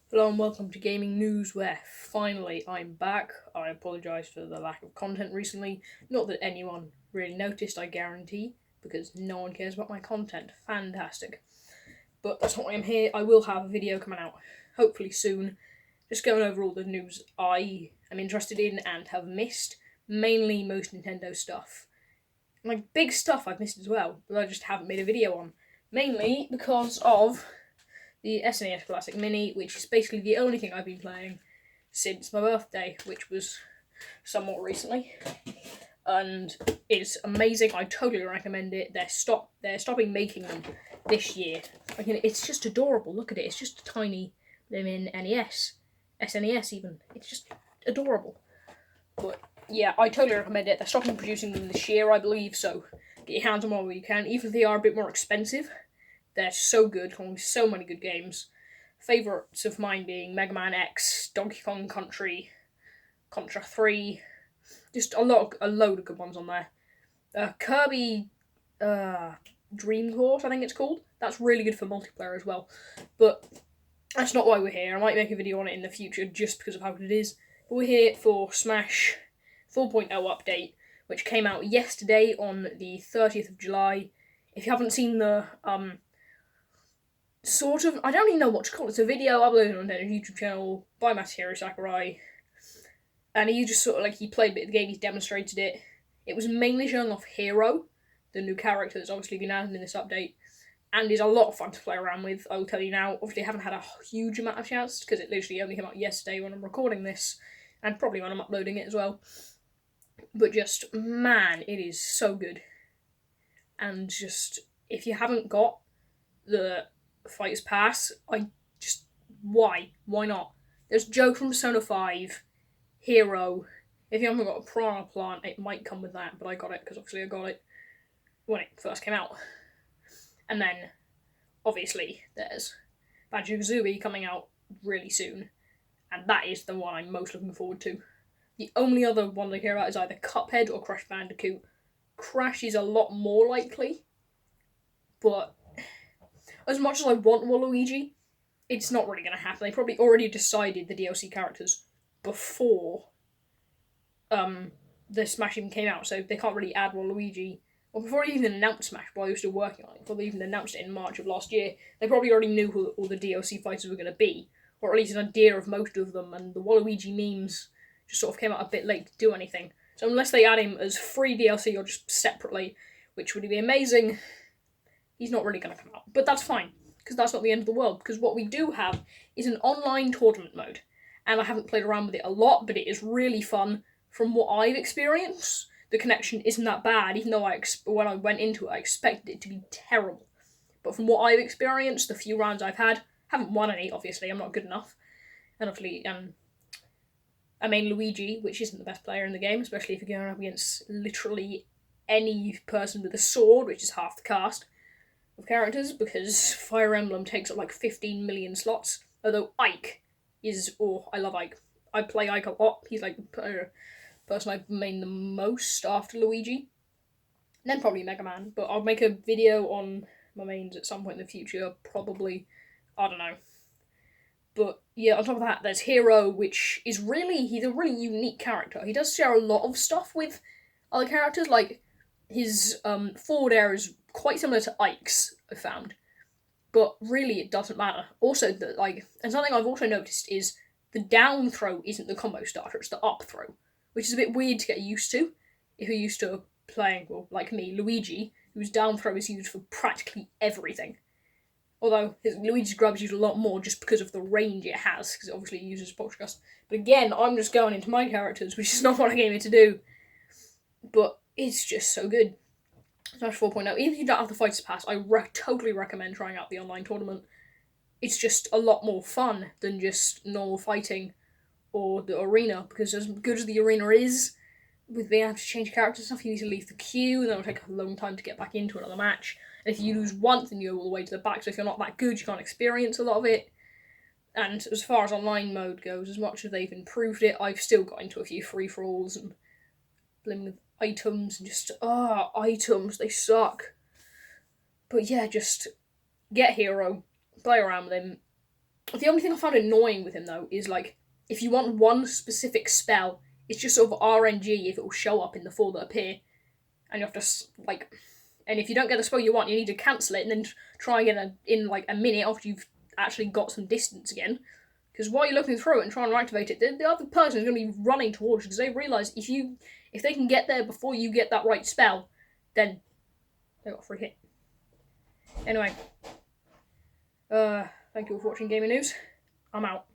Hello and welcome to Gaming News, where finally I'm back. I apologise for the lack of content recently. Not that anyone really noticed, I guarantee, because no one cares about my content. Fantastic. But that's not why I'm here. I will have a video coming out, hopefully soon, just going over all the news I am interested in and have missed, mainly most Nintendo stuff. Like, big stuff I've missed as well, that I just haven't made a video on. Mainly because of the SNES Classic Mini, which is basically the only thing I've been playing since my birthday, which was somewhat recently. And it's amazing. I totally recommend it. They're stopping making them this year. Like, it's just adorable. Look at it. It's just a tiny in NES, SNES even. It's just adorable. But yeah, I totally recommend it. They're stopping producing them this year, I believe. So get your hands on one where you can, even if they are a bit more expensive. They're so good, so many good games. Favourites of mine being Mega Man X, Donkey Kong Country, Contra 3, just a load of good ones on there. Kirby Dream Course, I think it's called. That's really good for multiplayer as well. But that's not why we're here. I might make a video on it in the future just because of how good it is. But we're here for Smash 4.0 update, which came out yesterday on the 30th of July. If you haven't seen the I don't even know what to call it. It's a video uploaded on Nintendo's YouTube channel by Masahiro Sakurai, and he just he played a bit of the game, he demonstrated it. It was mainly showing off Hero, the new character that's obviously been added in this update, and is a lot of fun to play around with, I will tell you now. Obviously I haven't had a huge amount of chance, because it literally only came out yesterday when I'm recording this, and probably when I'm uploading it as well. But just, man, it is so good. And just, if you haven't got the Fighters Pass, why not? There's Joe from Persona 5, Hero. If you haven't got a Piranha Plant, it might come with that, but I got it because obviously I got it when it first came out. And then obviously there's Banjo-Kazooie coming out really soon, and that is the one I'm most looking forward to. The only other one I care about is either Cuphead or Crash Bandicoot. Crash is a lot more likely, but as much as I want Waluigi, it's not really going to happen. They probably already decided the DLC characters before the Smash even came out, so they can't really add Waluigi. Or before they even announced Smash, while they were still working on it, before they even announced it in March of last year, they probably already knew who all the DLC fighters were going to be, or at least an idea of most of them, and the Waluigi memes just sort of came out a bit late to do anything. So unless they add him as free DLC or just separately, which would be amazing, he's not really going to come out. But that's fine, because that's not the end of the world, because what we do have is an online tournament mode. And I haven't played around with it a lot, but it is really fun. From what I've experienced, the connection isn't that bad, even though when I went into it, I expected it to be terrible. But from what I've experienced, the few rounds I've had, haven't won any, obviously, I'm not good enough. And obviously, I mean Luigi, which isn't the best player in the game, especially if you're going up against literally any person with a sword, which is half the cast of characters, because Fire Emblem takes up like 15 million slots. Although Ike I love Ike. I play Ike a lot. He's like the person I've mained the most after Luigi. And then probably Mega Man. But I'll make a video on my mains at some point in the future, probably. I don't know. But yeah, on top of that, there's Hero, which is he's a really unique character. He does share a lot of stuff with other characters, like his forward air is quite similar to Ike's, I found. But really, it doesn't matter. Also, and something I've also noticed is the down throw isn't the combo starter, it's the up throw, which is a bit weird to get used to if you're used to playing, well, like me, Luigi, whose down throw is used for practically everything. Although Luigi's grab is used a lot more just because of the range it has, because it obviously uses box gust. But again, I'm just going into my characters, which is not what I came here to do. But it's just so good. Smash 4.0, even if you don't have the Fighters Pass, I totally recommend trying out the online tournament. It's just a lot more fun than just normal fighting or the arena, because as good as the arena is, with being able to change characters and stuff, you need to leave the queue, and it'll take a long time to get back into another match. And if you lose once, then you go all the way to the back, so if you're not that good, you can't experience a lot of it. And as far as online mode goes, as much as they've improved it, I've still got into a few free-for-alls and blimmin' with items, and just, items, they suck. But yeah, just get Hero, play around with him, The only thing I found annoying with him, though, is, like, if you want one specific spell, it's just sort of RNG if it will show up in the 4 that appear. And you have to, like... And if you don't get the spell you want, you need to cancel it and then try again in, like, a minute after you've actually got some distance again. Because while you're looking through it and trying to activate it, the other person is going to be running towards you because they realise if they can get there before you get that right spell, then they got a free hit. Anyway, thank you all for watching Gaming News. I'm out.